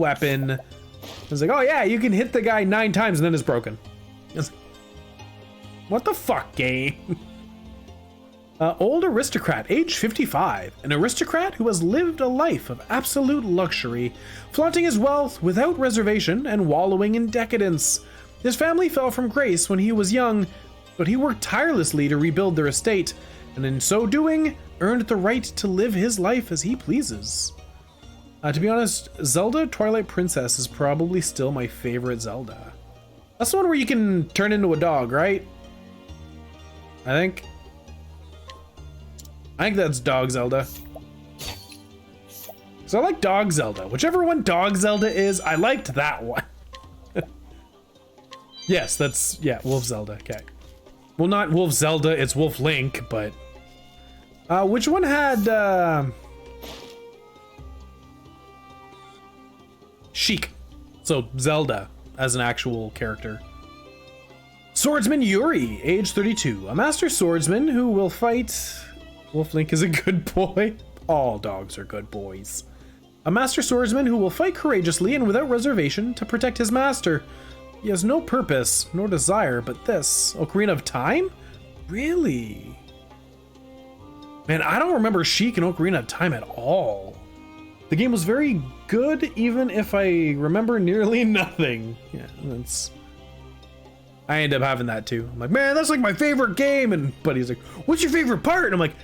weapon. It's like, oh yeah, you can hit the guy 9 times and then it's broken. It's like, what the fuck, game? Old aristocrat, age 55. An aristocrat who has lived a life of absolute luxury, flaunting his wealth without reservation and wallowing in decadence. His family fell from grace when he was young, but he worked tirelessly to rebuild their estate, and in so doing, earned the right to live his life as he pleases. To be honest, Zelda Twilight Princess is probably still my favorite Zelda. That's the one where you can turn into a dog, right? I think that's Dog Zelda. So I like Dog Zelda. Whichever one Dog Zelda is, I liked that one. Yes, that's, yeah, Wolf Zelda, okay. Well, not Wolf Zelda, it's Wolf Link, but... which one had, Sheik. So, Zelda as an actual character. Swordsman Yuri, age 32. A master swordsman who will fight... Wolf Link is a good boy. All dogs are good boys. A master swordsman who will fight courageously and without reservation to protect his master. He has no purpose nor desire but this. Ocarina of Time? Really? Man, I don't remember Sheik and Ocarina of Time at all. The game was very good, even if I remember nearly nothing. Yeah, that's... I end up having that too. I'm like, man, that's like my favorite game. And Buddy's like, what's your favorite part? And I'm like,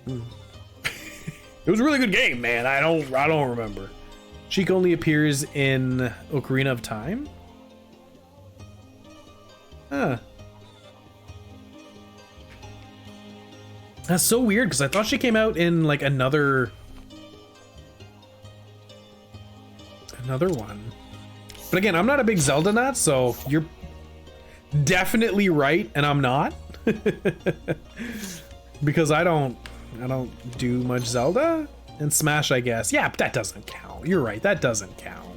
it was a really good game, man. I don't remember. Sheik only appears in Ocarina of Time. Huh. That's so weird because I thought she came out in like another one. But again, I'm not a big Zelda nut, so you're definitely right and I'm not. Because I don't do much Zelda. And Smash, I guess. Yeah, but that doesn't count. You're right, that doesn't count.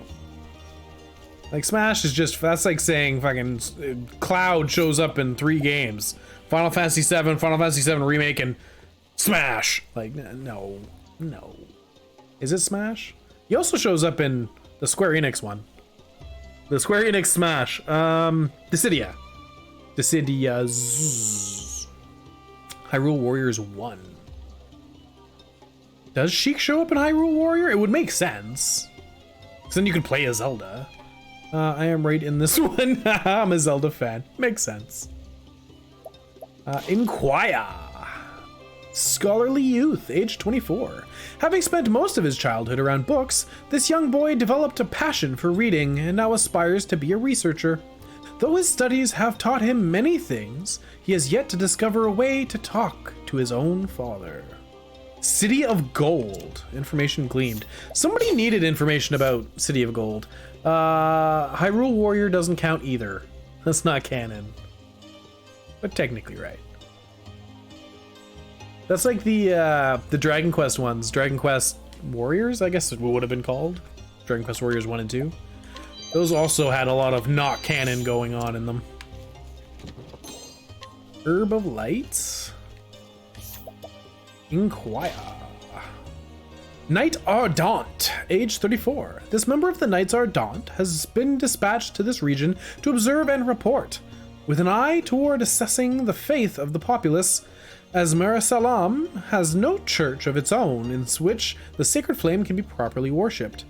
Like Smash is just, that's like saying fucking Cloud shows up in 3 games. Final Fantasy 7, Final Fantasy 7 Remake, and Smash. Like, no. Is it Smash? He also shows up in the Square Enix one. The Square Enix Smash. Dissidia. Dissidia's Hyrule Warriors 1. Does Sheik show up in Hyrule Warrior? It would make sense. Because then you could play a Zelda. I am right in this one. I'm a Zelda fan. Makes sense. Inquire. Scholarly youth, age 24. Having spent most of his childhood around books, this young boy developed a passion for reading and now aspires to be a researcher. Though his studies have taught him many things, he has yet to discover a way to talk to his own father. City of Gold. Information gleaned. Somebody needed information about City of Gold. Hyrule Warrior doesn't count either. That's not canon. But technically right. That's like the Dragon Quest ones. Dragon Quest Warriors, I guess it would have been called. Dragon Quest Warriors 1 and 2. Those also had a lot of not canon going on in them. Herb of Light. Inquire. Knight Ardent, age 34. This member of the Knights Ardent has been dispatched to this region to observe and report, with an eye toward assessing the faith of the populace, as Marasalam has no church of its own in which the sacred flame can be properly worshipped.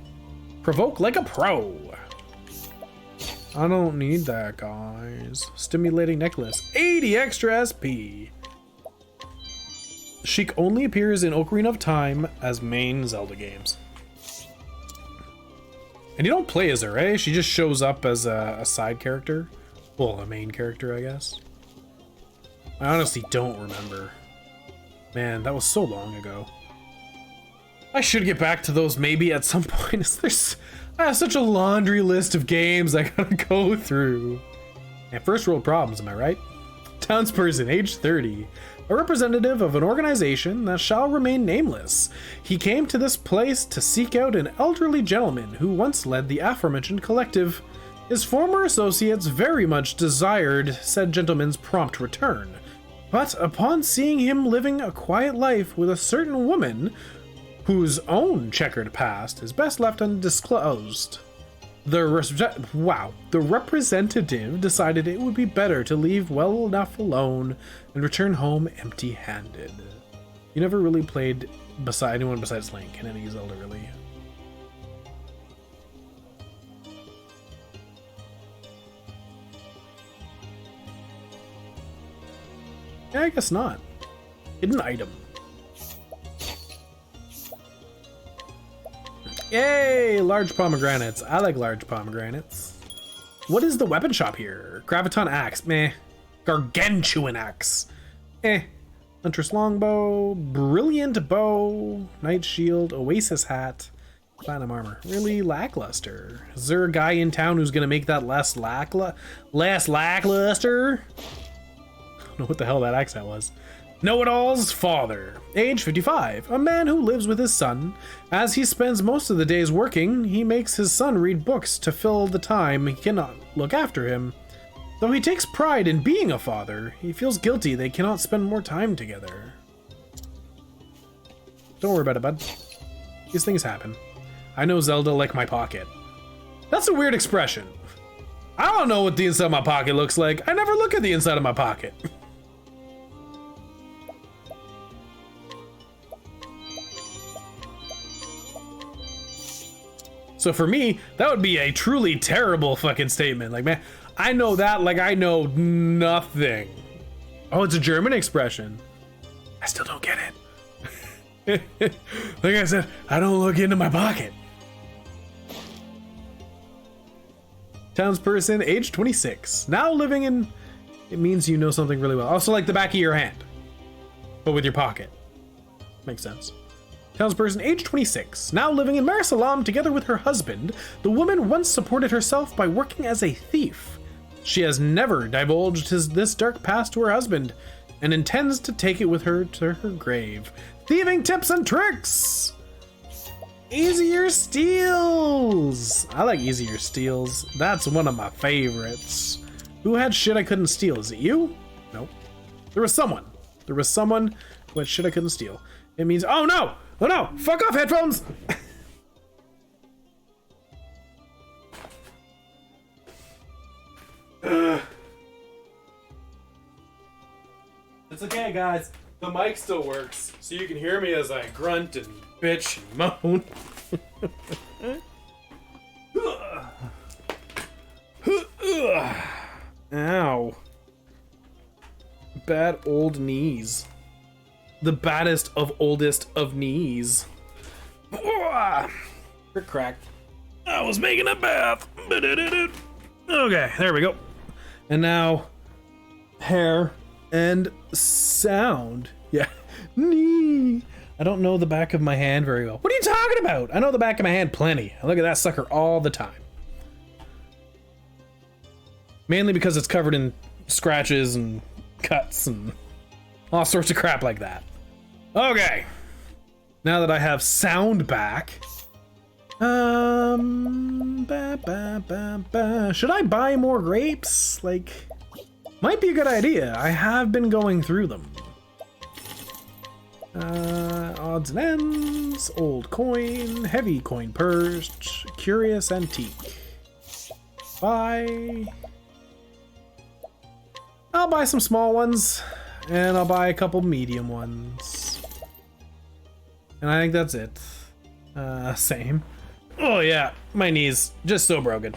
Provoke like a pro. I don't need that, guys. Stimulating necklace, 80 extra SP. Sheik only appears in Ocarina of Time as main Zelda games. And you don't play as her, eh? She just shows up as a side character. Well, a main character, I guess. I honestly don't remember. Man, that was so long ago. I should get back to those maybe at some point. I have such a laundry list of games I gotta go through. And first world problems, am I right? Townsperson, age 30. A representative of an organization that shall remain nameless. He came to this place to seek out an elderly gentleman who once led the aforementioned collective. His former associates very much desired said gentleman's prompt return, but upon seeing him living a quiet life with a certain woman whose own checkered past is best left undisclosed. The representative decided it would be better to leave well enough alone and return home empty-handed. You never really played anyone besides Link in any Zelda, really. Yeah, I guess not. Hidden item. Yay! Large pomegranates. I like large pomegranates. What is the weapon shop here? Graviton axe. Meh. Gargantuan axe. Eh. Huntress longbow. Brilliant bow. Knight shield. Oasis hat. Platinum armor. Really lackluster. Is there a guy in town who's gonna make that less lackluster? I don't know what the hell that accent was. Know-it-all's father, age 55, a man who lives with his son. As he spends most of the days working, he makes his son read books to fill the time he cannot look after him. Though he takes pride in being a father, he feels guilty they cannot spend more time together. Don't worry about it, bud. These things happen. I know Zelda like my pocket. That's a weird expression. I don't know what the inside of my pocket looks like. I never look at the inside of my pocket. So for me, that would be a truly terrible fucking statement. Like, man, I know that like I know nothing. Oh, it's a German expression. I still don't get it. Like I said, I don't look into my pocket. Townsperson, age 26. Now living in... It means you know something really well. Also like the back of your hand, but with your pocket. Makes sense. Townsperson, age 26, now living in Marisalam together with her husband. The woman once supported herself by working as a thief. She has never divulged this dark past to her husband and intends to take it with her to her grave. Thieving tips and tricks! Easier steals! I like easier steals. That's one of my favorites. Who had shit I couldn't steal? Is it you? Nope. There was someone. There was someone who had shit I couldn't steal. It means, oh no! Oh no! Fuck off, headphones! It's okay, guys. The mic still works, so you can hear me as I grunt and bitch and moan. Ow. Bad old knees. The baddest of oldest of knees. You're cracked. I was making a bath. Okay, there we go. And now, hair and sound. Yeah. Knee. I don't know the back of my hand very well. What are you talking about? I know the back of my hand plenty. I look at that sucker all the time. Mainly because it's covered in scratches and cuts and all sorts of crap like that. Okay. Now that I have sound back, should I buy more grapes? Like, might be a good idea. I have been going through them. Odds and ends, old coin, heavy coin purse, curious antique. Buy. I'll buy some small ones, and I'll buy a couple medium ones. And I think that's it. Same. Oh yeah, my knee's just so broken.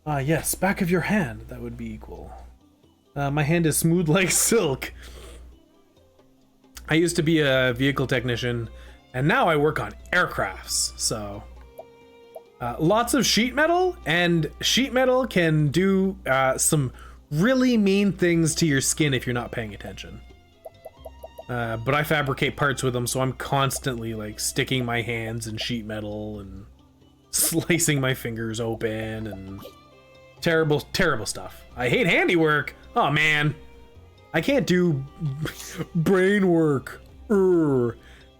Yes, back of your hand, that would be equal. My hand is smooth like silk. I used to be a vehicle technician, and now I work on aircrafts, so... lots of sheet metal, and sheet metal can do some really mean things to your skin if you're not paying attention. But I fabricate parts with them, so I'm constantly like sticking my hands in sheet metal and slicing my fingers open and terrible, terrible stuff. I hate handiwork. Oh man, I can't do brain work. No,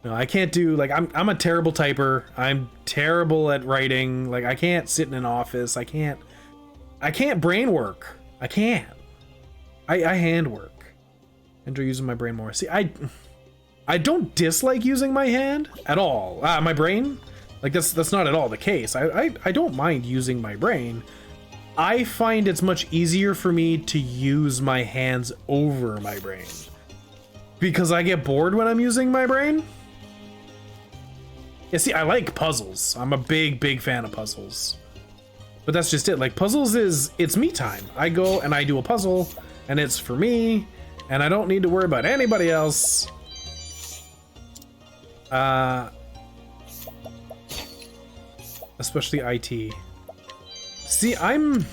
I can't do like I'm a terrible typer. I'm terrible at writing. Like I can't sit in an office. I can't brain work. I can't. I hand work. Enjoy using my brain more. See, I don't dislike using my hand at all. My brain, like that's not at all the case. I don't mind using my brain. I find it's much easier for me to use my hands over my brain because I get bored when I'm using my brain. Yeah, see, I like puzzles. I'm a big fan of puzzles. But that's just it. Like, puzzles it's me time. I go and I do a puzzle, and it's for me, and I don't need to worry about anybody else. Especially IT. See, I'm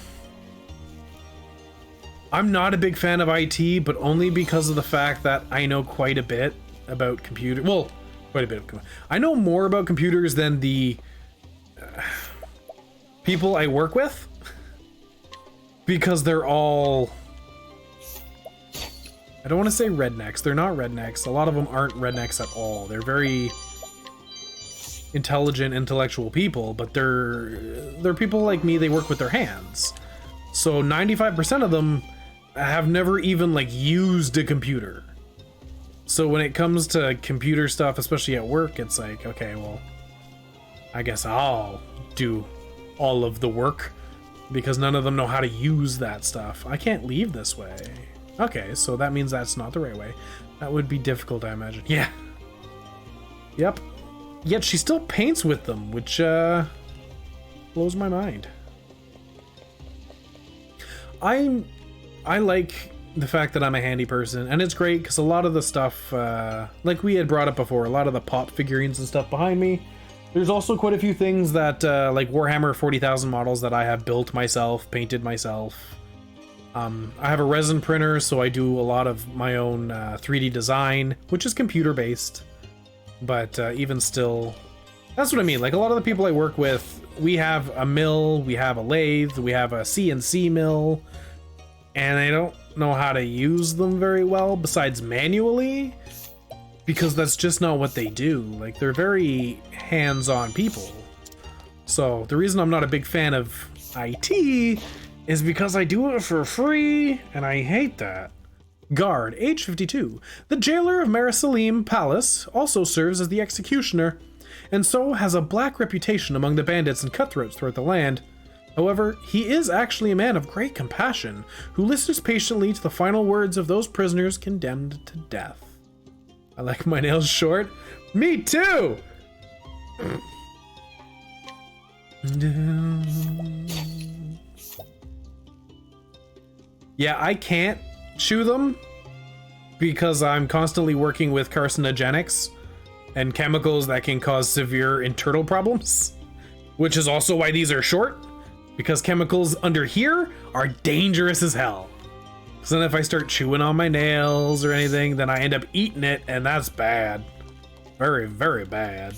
not a big fan of IT, but only because of the fact that I know quite a bit about computer. Well, quite a bit of. I know more about computers than the people I work with, because they're all. I don't want to say rednecks. They're not rednecks. A lot of them aren't rednecks at all. They're very intelligent, intellectual people, but they're people like me. They work with their hands. So 95% of them have never even like used a computer. So when it comes to computer stuff, especially at work, it's like, okay, well, I guess I'll do all of the work because none of them know how to use that stuff. I can't leave this way. Okay, so that means that's not the right way. That would be difficult, I imagine. Yeah. Yep. Yet she still paints with them, which blows my mind. I like the fact that I'm a handy person, and it's great because a lot of the stuff, like we had brought up before, a lot of the pop figurines and stuff behind me, there's also quite a few things that, like Warhammer 40,000 models that I have built myself, painted myself. I have a resin printer, so I do a lot of my own 3D design, which is computer-based. But even still, that's what I mean. Like a lot of the people I work with, we have a mill, we have a lathe, we have a CNC mill, and I don't know how to use them very well besides manually, because that's just not what they do. Like, they're very hands-on people. So the reason I'm not a big fan of IT is because I do it for free, and I hate that. Guard, age 52. The jailer of Marasalim Palace also serves as the executioner, and so has a black reputation among the bandits and cutthroats throughout the land. However, he is actually a man of great compassion, who listens patiently to the final words of those prisoners condemned to death. I like my nails short. Me too! Yeah, I can't chew them because I'm constantly working with carcinogenics and chemicals that can cause severe internal problems, which is also why these are short, because chemicals under here are dangerous as hell. So then if I start chewing on my nails or anything, then I end up eating it, and that's bad. Very, very bad.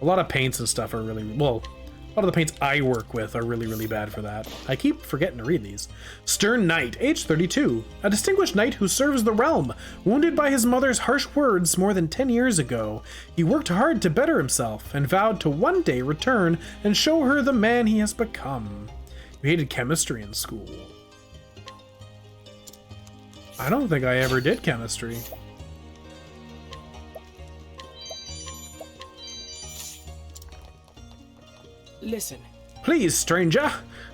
A lot of paints and stuff are really, well, a lot of the paints I work with are really, really bad for that. I keep forgetting to read these. Stern Knight, age 32. A distinguished knight who serves the realm. Wounded by his mother's harsh words more than 10 years ago, he worked hard to better himself and vowed to one day return and show her the man he has become. You hated chemistry in school. I don't think I ever did chemistry. Listen. Please, stranger,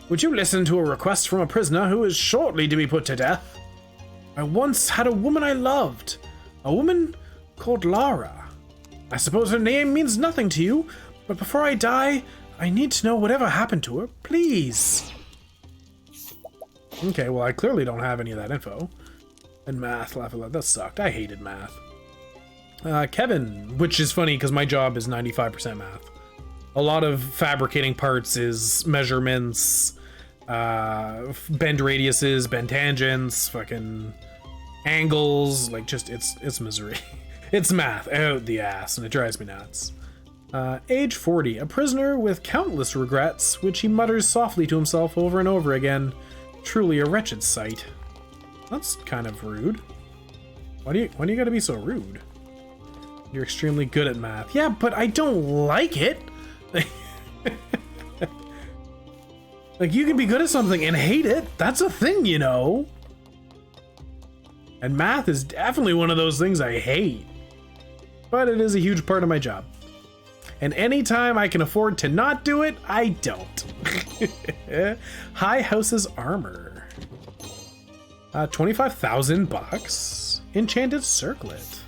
would you listen to a request from a prisoner who is shortly to be put to death? I once had a woman I loved, a woman called Lara. I suppose her name means nothing to you, but before I die, I need to know whatever happened to her, please. Okay, well, I clearly don't have any of that info. And math, laugh a lot, that sucked. I hated math. Kevin, which is funny because my job is 95% math. A lot of fabricating parts is measurements, bend radiuses, bend tangents, fucking angles, like just, it's misery. It's math out the ass, and it drives me nuts. Age 40, a prisoner with countless regrets, which he mutters softly to himself over and over again. Truly a wretched sight. That's kind of rude. Why do you gotta be so rude? You're extremely good at math. Yeah, but I don't like it. Like, you can be good at something and hate it. That's a thing, you know. And math is definitely one of those things I hate. but it is a huge part of my job. And anytime I can afford to not do it, I don't. High House's armor. 25,000 bucks. Enchanted circlet.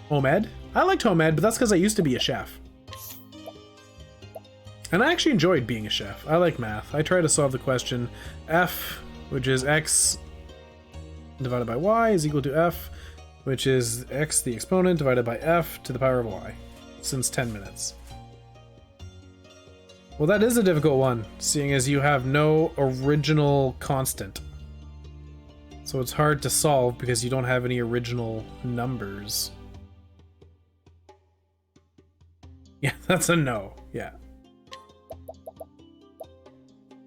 Home ed. I liked home ed, but that's because I used to be a chef. And I actually enjoyed being a chef. I like math. I try to solve the question f, which is x divided by y, is equal to f, which is x the exponent divided by f to the power of y, since 10 minutes. Well, that is a difficult one, seeing as you have no original constant. So it's hard to solve because you don't have any original numbers. Yeah, that's a no. Yeah.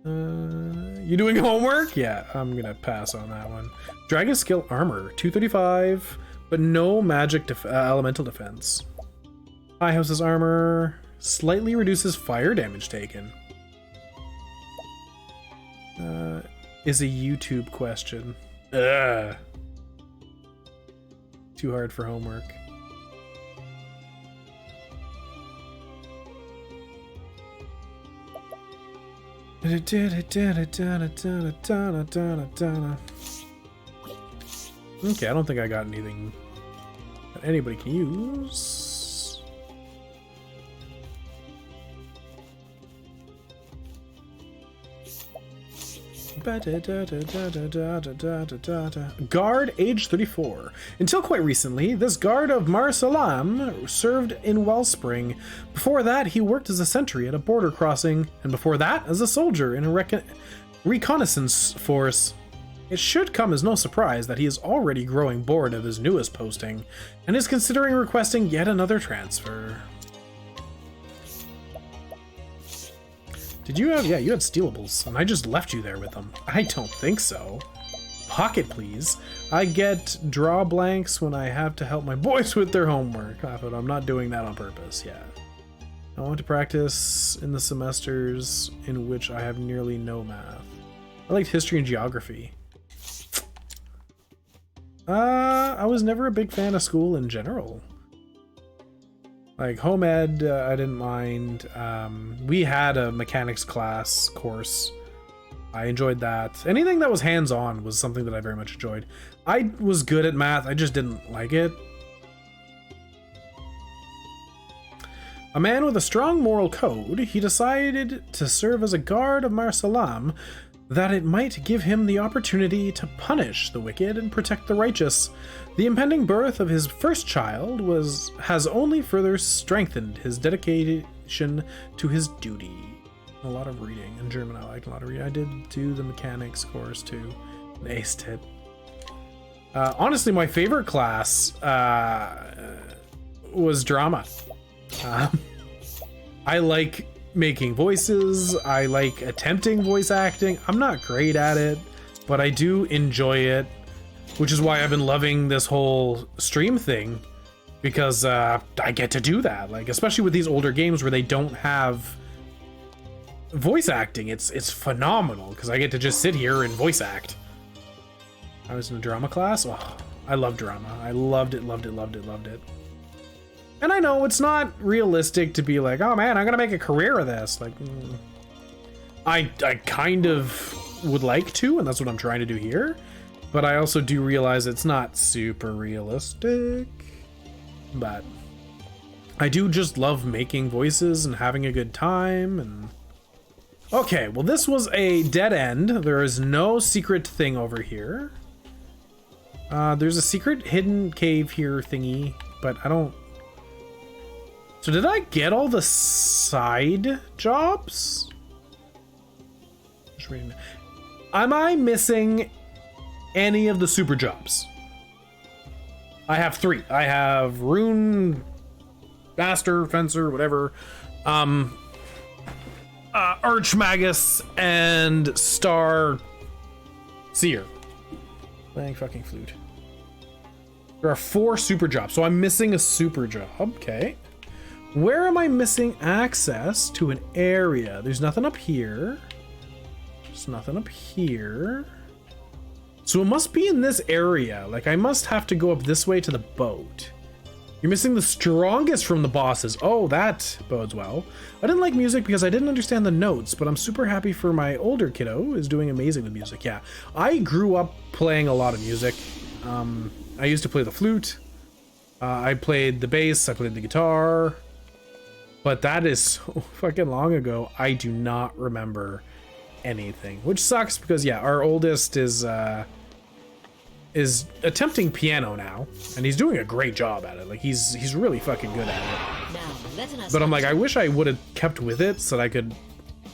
You doing homework? Yeah, I'm gonna pass on that one. Dragon skill armor, 235, but no magic elemental defense. High House's armor slightly reduces fire damage taken. Is a YouTube question. Ugh. Too hard for homework. Okay, I don't think I got anything that anybody can use. Guard, age 34. Until quite recently, this guard of Marsalam served in Wellspring. Before that, he worked as a sentry at a border crossing, and before that, as a soldier in a reconnaissance force. It should come as no surprise that he is already growing bored of his newest posting, and is considering requesting yet another transfer. Did you have... Yeah, you had stealables, and I just left you there with them. I don't think so. Pocket, please. I get draw blanks when I have to help my boys with their homework, but I'm not doing that on purpose, yeah. I want to practice in the semesters in which I have nearly no math. I liked history and geography. I was never a big fan of school in general. Like home ed, I didn't mind. We had a mechanics class course. I enjoyed that. Anything that was hands-on was something that I very much enjoyed. I was good at math, I just didn't like it. A man with a strong moral code, he decided to serve as a guard of Marsalam, that it might give him the opportunity to punish the wicked and protect the righteous. The impending birth of his first child has only further strengthened his dedication to his duty. A lot of reading. In German, I liked a lot of reading. I did do the mechanics course too, and aced it. Honestly, my favorite class was drama. I like making voices. I like attempting voice acting. I'm not great at it, but I do enjoy it, which is why I've been loving this whole stream thing, because I get to do that. Like, especially with these older games where they don't have voice acting, it's phenomenal because I get to just sit here and voice act. I was in a drama class. Oh, I love drama. I loved it, loved it, loved it, loved it. And I know it's not realistic to be like, oh man, I'm gonna make a career of this. Like, I kind of would like to, and that's what I'm trying to do here. But I also do realize it's not super realistic. But I do just love making voices and having a good time. And okay, well, this was a dead end. There is no secret thing over here. There's a secret hidden cave here thingy, but I don't... So did I get all the side jobs? Just reading. Am I missing any of the super jobs? I have 3. I have Rune Master, Fencer, whatever. Archmagus and Star Seer. Playing fucking flute. There are 4 super jobs, so I'm missing a super job. Okay. Where am I missing access to an area? There's nothing up here. There's nothing up here. So it must be in this area. Like, I must have to go up this way to the boat. You're missing the strongest from the bosses. Oh, that bodes well. I didn't like music because I didn't understand the notes, but I'm super happy for my older kiddo is doing amazing with music. Yeah, I grew up playing a lot of music. I used to play the flute. I played the bass. I played the guitar. But that is so fucking long ago. I do not remember anything, which sucks because yeah, our oldest is attempting piano now, and he's doing a great job at it. Like he's really fucking good at it. But I'm like, I wish I would have kept with it so that I could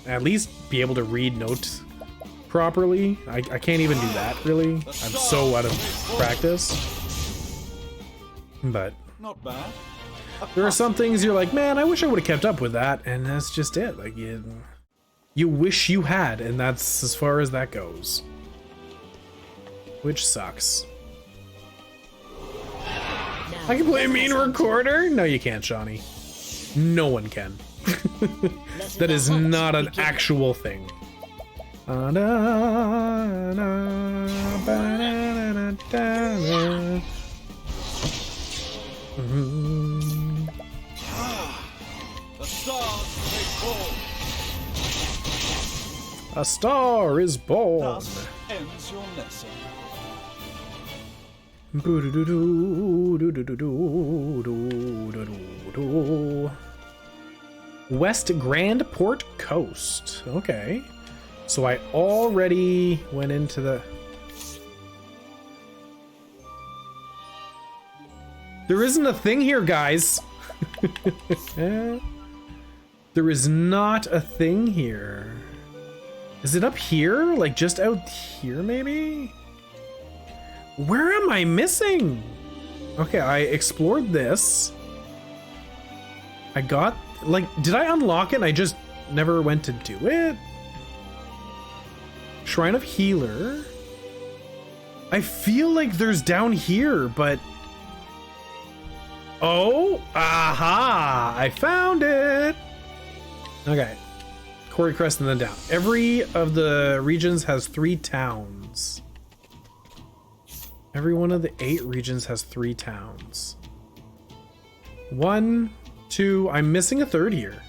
at least be able to read notes properly. I can't even do that really. I'm so out of practice. But not bad. There are some things you're like, man, I wish I would have kept up with that, and that's just it. Like you wish you had, and that's as far as that goes. Which sucks. I can play a mean recorder? No, you can't, Shawnee. No one can. That is not an actual thing. A star is born. Thus ends your lesson. West Grand Port Coast. Okay. So I already went into the... There isn't a thing here, guys. There is not a thing here. Is it up here? Like just out here, maybe? Where am I missing? Okay, I explored this. I got, like, did I unlock it and I just never went to do it? Shrine of Healer. I feel like there's down here, but... Oh, aha! I found it! Okay. Quarry Crest and then down. Every of the regions has 3 towns. Every one of the 8 regions has 3 towns. 1, 2, I'm missing a 3rd here.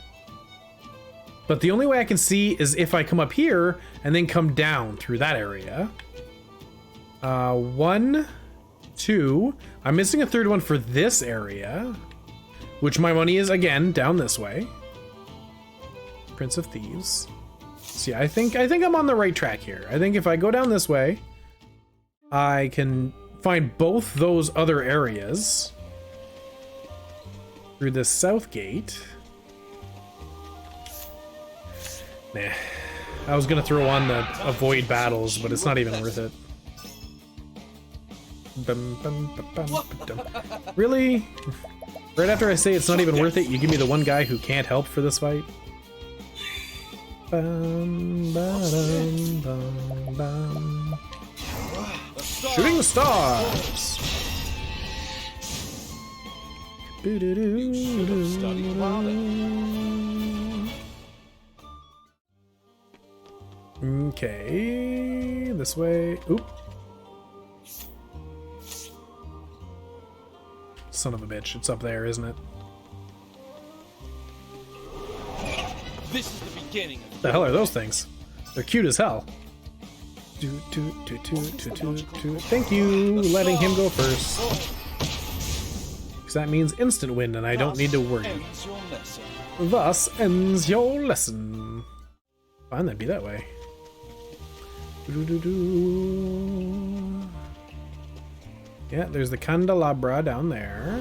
But the only way I can see is if I come up here and then come down through that area. 1, 2, I'm missing a 3rd one for this area, which my money is again down this way. Prince of Thieves. See, I think I'm on the right track here. I think if I go down this way, I can find both those other areas through this south gate. Nah. I was gonna throw on the avoid battles, but it's not even worth it. Really? Right after I say it's not even worth it, you give me the one guy who can't help for this fight? Shooting the stars. Okay, this way. Oop. Son of a bitch, it's up there, isn't it? This is the beginning. What the hell are those things? They're cute as hell. Thank you, letting him go first. Because that means instant win and I don't need to worry. Thus ends your lesson. Fine, that'd be that way. Yeah, there's the candelabra down there.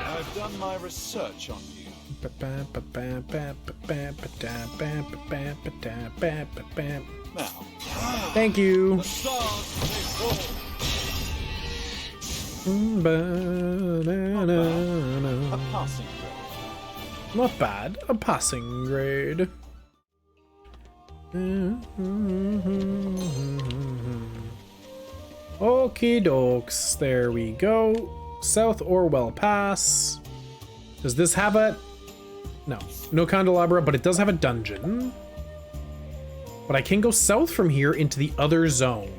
I've done my research on you. Now, thank you. A passing grade. Not bad, a passing grade. Okie dokes, there we go. South Orwell Pass. Does this have a... No, no candelabra, but it does have a dungeon. But I can go south from here into the other zone.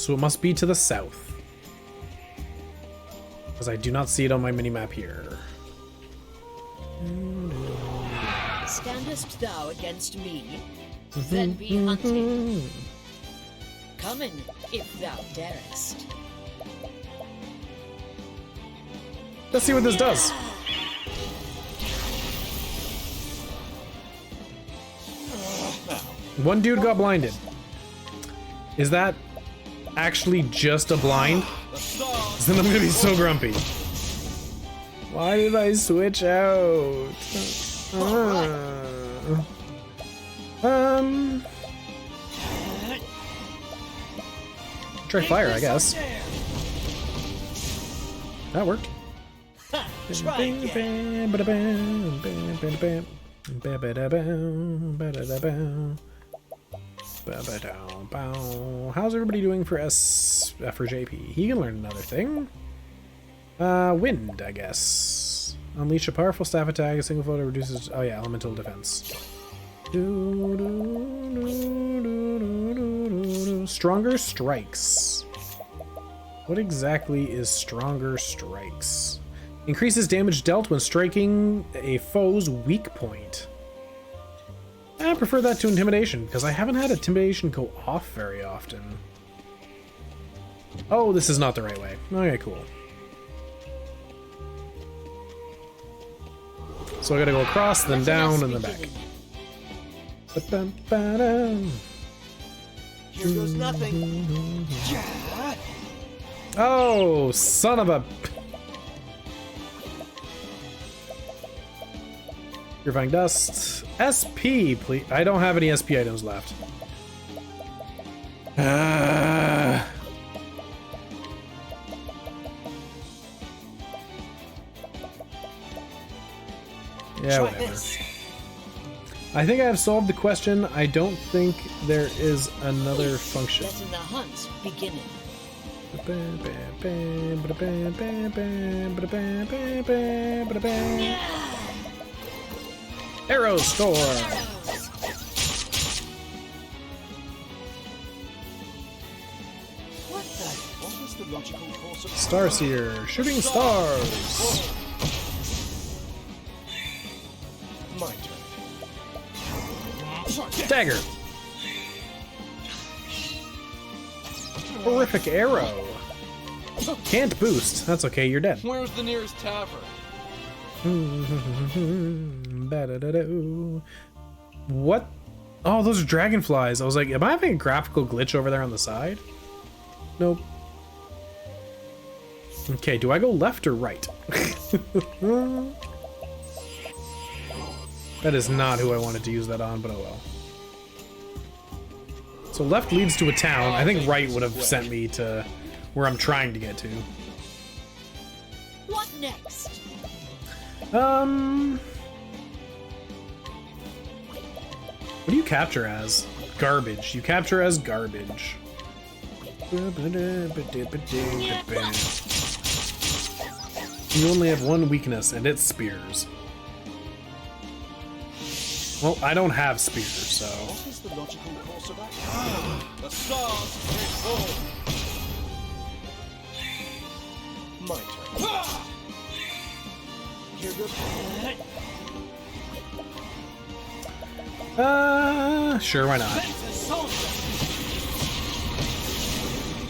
So it must be to the south. Because I do not see it on my minimap here. Standest thou against me? Then be hunted. Come in, if thou darest. Let's see what this does. One dude got blinded. Is that actually just a blind? Then I'm gonna be so grumpy. Why did I switch out? Try fire, I guess. That worked. Try again. How's everybody doing for for JP? He can learn another thing. Wind, I guess. Unleash a powerful staff attack. A single photo reduces. Oh yeah, elemental defense. Stronger strikes. What exactly is stronger strikes? Increases damage dealt when striking a foe's weak point. I prefer that to intimidation, because I haven't had intimidation go off very often. Oh, this is not the right way. Okay, cool. So I gotta go across, then down, and then back. Here goes nothing. Oh, son of a... Purifying Dust. SP, please. I don't have any SP items left. Yeah, whatever. I think I have solved the question. I don't think there is another function. Letting the hunt beginning. Arrow store. What is the logical course of Starseer, shooting stars. my turn? Dagger. Horrific arrow. Can't boost. That's okay, you're dead. Where's the nearest tavern? What? Oh, those are dragonflies. I was like, am I having a graphical glitch over there on the side? Nope. Okay, do I go left or right? That is not who I wanted to use that on, but oh well. So left leads to a town. I think right would have sent me to where I'm trying to get to. What next? What do you capture as? Garbage. You capture as garbage. You only have one weakness, and it's spears. Well, I don't have spears, so... What is the logical course of action? The stars take hold. My turn. Here goes. Sure, why not?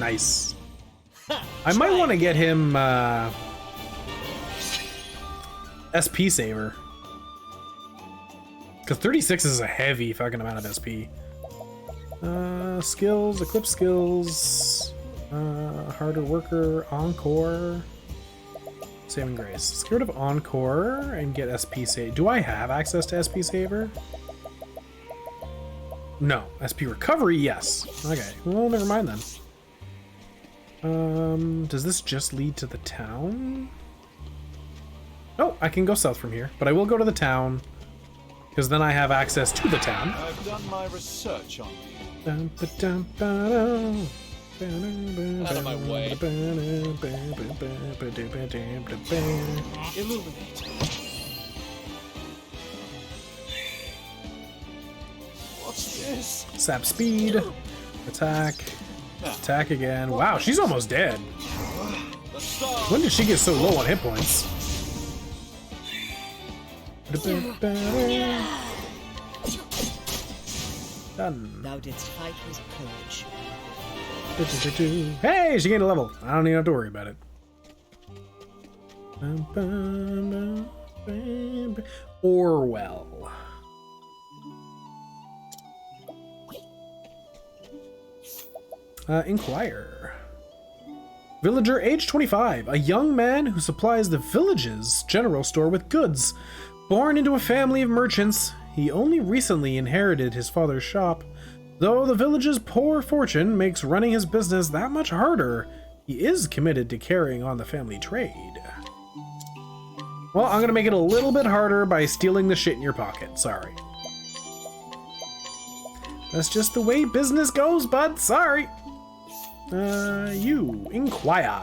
Nice. I might want to get him, SP saver. Because 36 is a heavy fucking amount of SP. Skills, equip skills, harder worker, encore, saving grace. Let's get rid of encore and get SP save. Do I have access to SP saver? No. SP recovery, yes. Okay, well, never mind then. Does this just lead to the town? Oh, I can go south from here, but I will go to the town. Because then I have access to the town. I've done my research on you. Out of my way. Illuminate. What's this? Sap speed, attack, Attack again. Wow, she's almost dead. The stars When did she get so low on hit points? Done. Thou didst fight with courage. Hey, she gained a level. I don't even have to worry about it. Orwell. Inquire. Villager, age 25, a young man who supplies the village's general store with goods. Born into a family of merchants, he only recently inherited his father's shop. Though the village's poor fortune makes running his business that much harder, he is committed to carrying on the family trade. Well, I'm gonna make it a little bit harder by stealing the shit in your pocket. Sorry. That's just the way business goes, bud. Sorry. You inquire.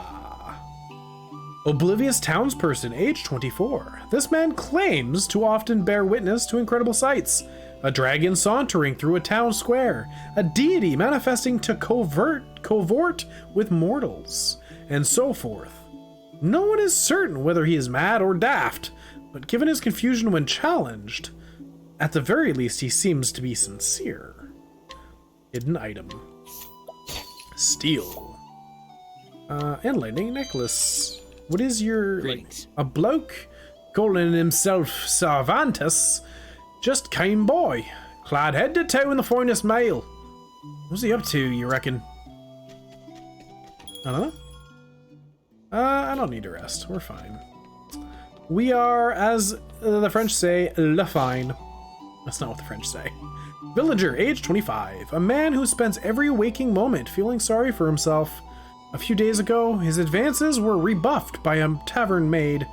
Oblivious townsperson, age 24. This man claims to often bear witness to incredible sights. A dragon sauntering through a town square, a deity manifesting to covert with mortals, and so forth. No one is certain whether he is mad or daft, but given his confusion when challenged, at the very least he seems to be sincere. Hidden item. Steal. Enlightening necklace. What is your... Great. A bloke calling himself Cervantes just came by, clad head to toe in the finest mail. What's he up to, you reckon? I don't know. I don't need to rest. We're fine. We are, as the French say, le fine. That's not what the French say. Villager, age 25. A man who spends every waking moment feeling sorry for himself. A few days ago, his advances were rebuffed by a tavern maid,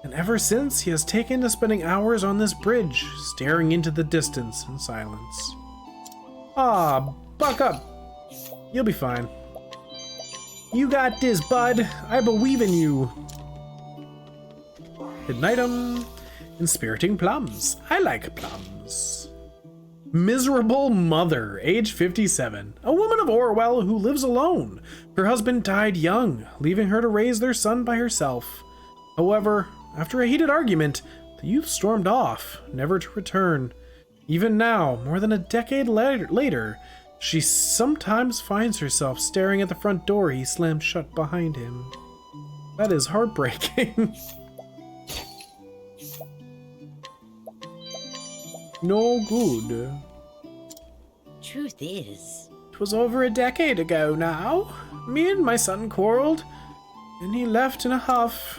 and ever since he has taken to spending hours on this bridge, staring into the distance in silence. Ah, buck up. You'll be fine. You got this, bud. I believe in you. Hidden item. Inspiriting plums. I like plums. Miserable mother, age 57. A woman of Orwell who lives alone. Her husband died young, leaving her to raise their son by herself. However, after a heated argument, the youth stormed off, never to return. Even now, more than a decade later, she sometimes finds herself staring at the front door he slammed shut behind him. That is heartbreaking. No good. Truth is, 'Twas over a decade ago now. Me and my son quarreled, and he left in a huff.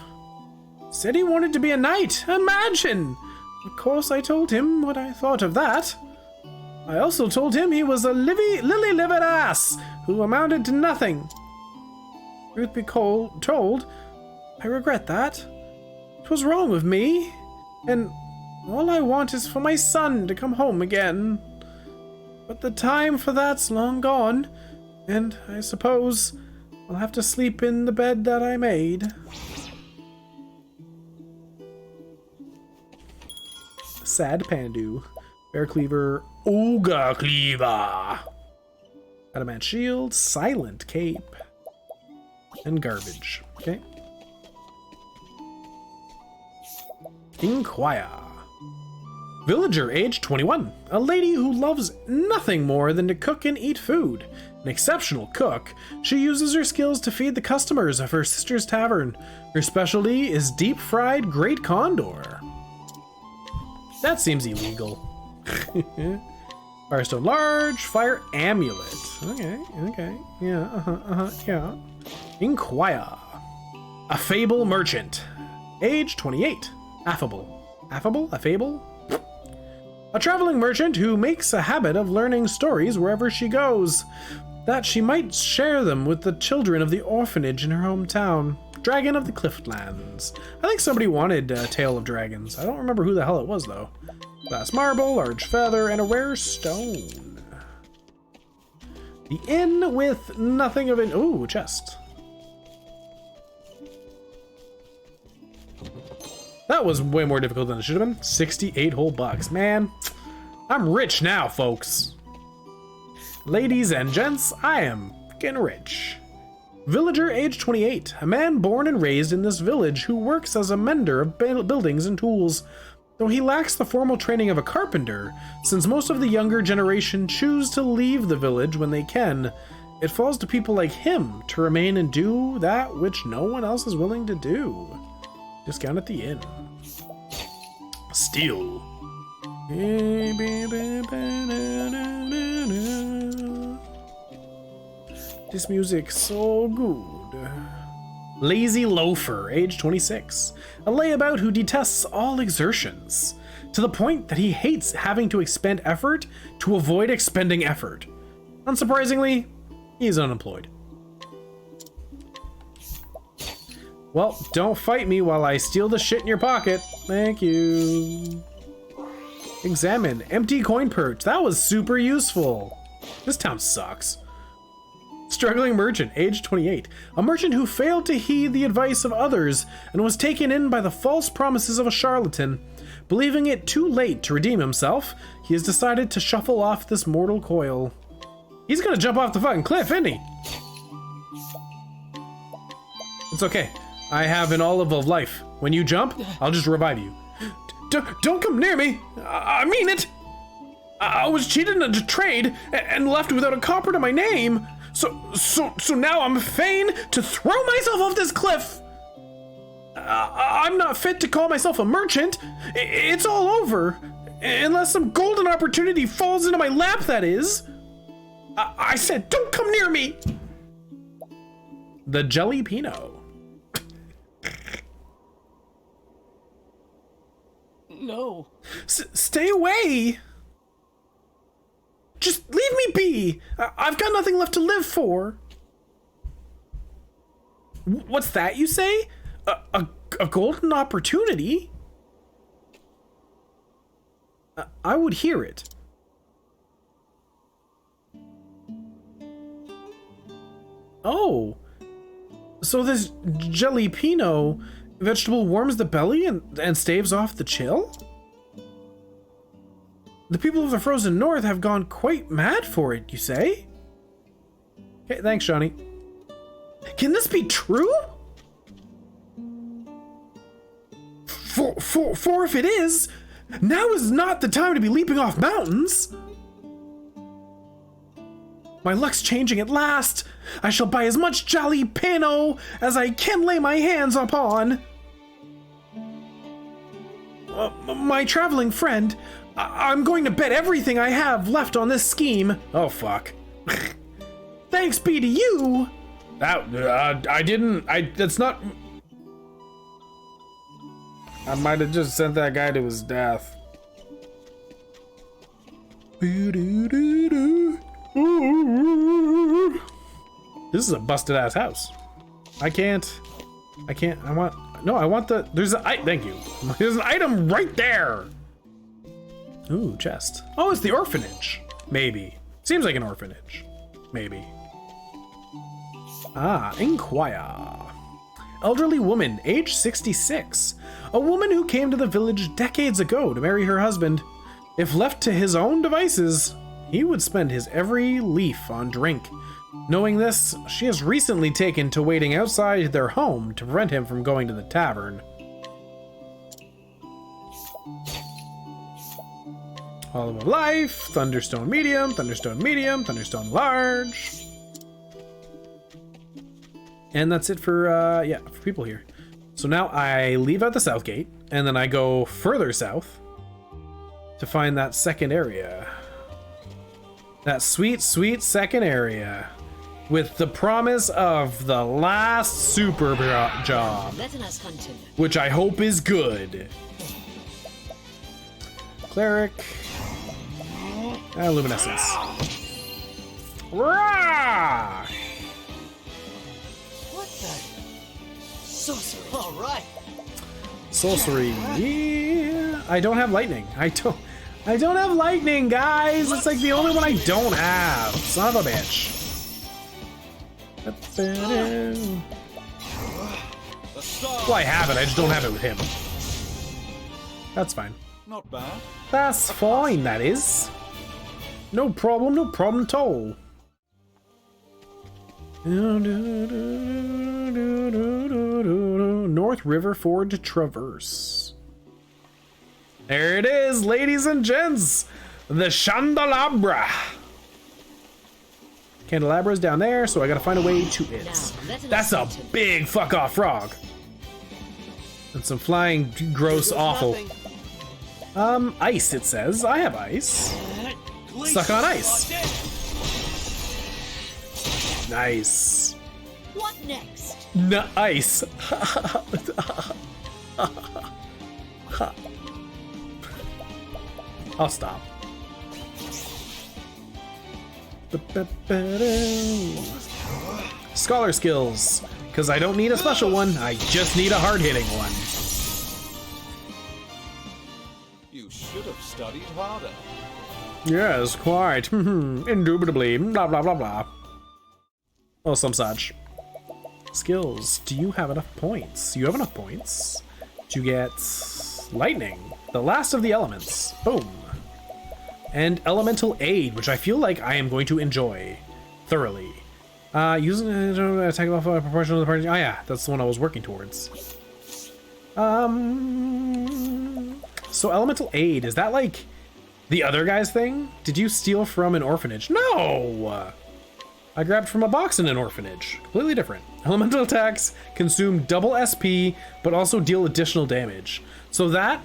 Said he wanted to be a knight. Imagine! Of course I told him what I thought of that. I also told him he was a lily-livered ass who amounted to nothing. Truth be told, I regret that. 'Twas wrong of me, and all I want is for my son to come home again. But the time for that's long gone, and I suppose I'll have to sleep in the bed that I made. Sad Pandu. Bear Cleaver. Ooga Cleaver. Adamant Shield. Silent Cape. And Garbage. Okay. Inquire. Villager, age 21. A lady who loves nothing more than to cook and eat food. An exceptional cook, she uses her skills to feed the customers of her sister's tavern. Her specialty is deep-fried great condor. That seems illegal. Firestone Large, Fire Amulet. Okay, yeah, yeah. Inquire. A Fable Merchant. Age 28. Affable. Affable? A fable? A traveling merchant who makes a habit of learning stories wherever she goes, that she might share them with the children of the orphanage in her hometown. Dragon of the Clifflands. I think somebody wanted a Tale of Dragons. I don't remember who the hell it was, though. Glass marble, large feather, and a rare stone. The inn with nothing of an... Ooh, chest. That was way more difficult than it should have been. 68 whole bucks. Man, I'm rich now, folks. Ladies and gents, I am fucking rich. Villager, age 28. A man born and raised in this village who works as a mender of buildings and tools. Though he lacks the formal training of a carpenter, since most of the younger generation choose to leave the village when they can, it falls to people like him to remain and do that which no one else is willing to do. Discount at the inn. Steal. This music's so good. Lazy Loafer, age 26. A layabout who detests all exertions, to the point that he hates having to expend effort to avoid expending effort. Unsurprisingly, he's unemployed. Well, don't fight me while I steal the shit in your pocket. Thank you. Examine. Empty coin perch. That was super useful. This town sucks. Struggling merchant, age 28. A merchant who failed to heed the advice of others and was taken in by the false promises of a charlatan. Believing it too late to redeem himself, he has decided to shuffle off this mortal coil. He's gonna jump off the fucking cliff, isn't he? It's okay. I have an olive of life. When you jump, I'll just revive you. Don't come near me. I mean it. I was cheated in a trade and left without a copper to my name. So now I'm fain to throw myself off this cliff. I'm not fit to call myself a merchant. It's all over. Unless some golden opportunity falls into my lap, that is. I said, don't come near me. The Jelly Pinot. No. Stay away. Just leave me be. I've got nothing left to live for. What's that you say? A golden opportunity? I would hear it. Oh. So this jalapeno vegetable warms the belly and staves off the chill? The people of the frozen north have gone quite mad for it, you say? Okay, thanks, Johnny. Can this be true? For if it is, now is not the time to be leaping off mountains. My luck's changing at last. I shall buy as much jalapeno as I can lay my hands upon. My traveling friend, I'm going to bet everything I have left on this scheme. Oh, fuck. Thanks be to you. That's not... I might have just sent that guy to his death. This is a busted ass house. I want the, thank you. There's an item right there. Ooh, chest. Oh, it's the orphanage. Maybe. Seems like an orphanage. Maybe. Ah, inquire. Elderly woman, age 66. A woman who came to the village decades ago to marry her husband. If left to his own devices, he would spend his every leaf on drink. Knowing this, she has recently taken to waiting outside their home to prevent him from going to the tavern. Olive of Life, Thunderstone Medium, Thunderstone Medium, Thunderstone Large. And that's it for, for people here. So now I leave out the south gate, and then I go further south to find that second area. That sweet, sweet second area. With the promise of the last super job. Let us hunt him. Which I hope is good. Cleric. Luminescence. Rah! What the? Sorcery. All right. Sorcery. Yeah. I don't have lightning. I don't have lightning, guys. It's like the only one I don't have. Son of a bitch. Well, I have it. I just don't have it with him. That's fine. Not bad. That's fine, that is. No problem at all. North River Ford Traverse. There it is, ladies and gents. The Chandelabra. Candelabra's down there, so I gotta find a way to it. That's a big fuck off frog. And some flying, gross, awful. Ice, it says. I have ice. Stuck on ice. Nice. What next? Nice. I'll stop. Scholar skills, because I don't need a special one, I just need a hard-hitting one. You should have studied harder. Yes, quite. Indubitably. Blah, blah, blah, blah. Oh, some such. Skills. Do you have enough points? You have enough points to get lightning, the last of the elements. Boom. And elemental aid, which I feel like I am going to enjoy thoroughly. Using attack off proportional to the party. Oh yeah, that's the one I was working towards. So elemental aid, is that like the other guy's thing? Did you steal from an orphanage? No! I grabbed from a box in an orphanage. Completely different. Elemental attacks consume double SP, but also deal additional damage. So that,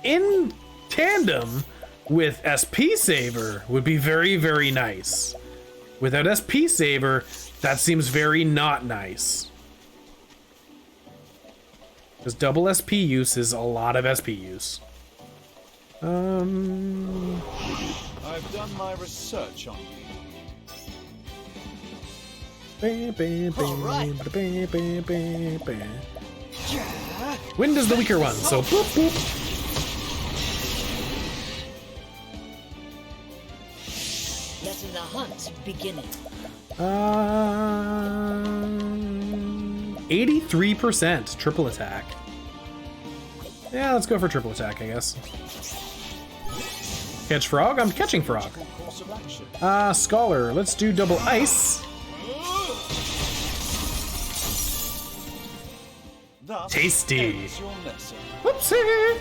in tandem with SP Saver, would be very, very nice. Without SP Saver, that seems very not nice. Because double SP use is a lot of SP use. I've done my research on you. Wind is the weaker one, so boop boop. Letting the hunt beginning. 83% triple attack. Yeah, let's go for triple attack, I guess. Catch frog? I'm catching frog. Course of action. Scholar. Let's do double ice. Thus Tasty. ends your lesson. Whoopsie.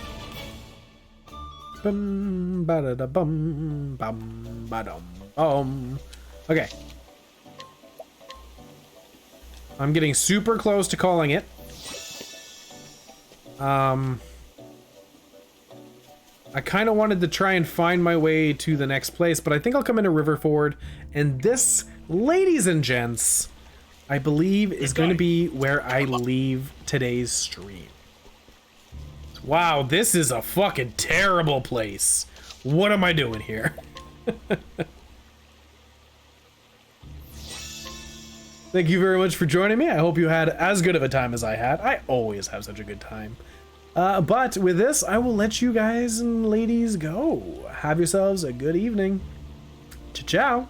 Bum ba da da bum bum ba dum bum. Okay. I'm getting super close to calling it. I kind of wanted to try and find my way to the next place, but I think I'll come into Riverford, and this, ladies and gents, I believe is going to be where I leave today's stream. Wow, this is a fucking terrible place. What am I doing here? Thank you very much for joining me. I hope you had as good of a time as I had. I always have such a good time. But with this, I will let you guys and ladies go. Have yourselves a good evening. Ciao.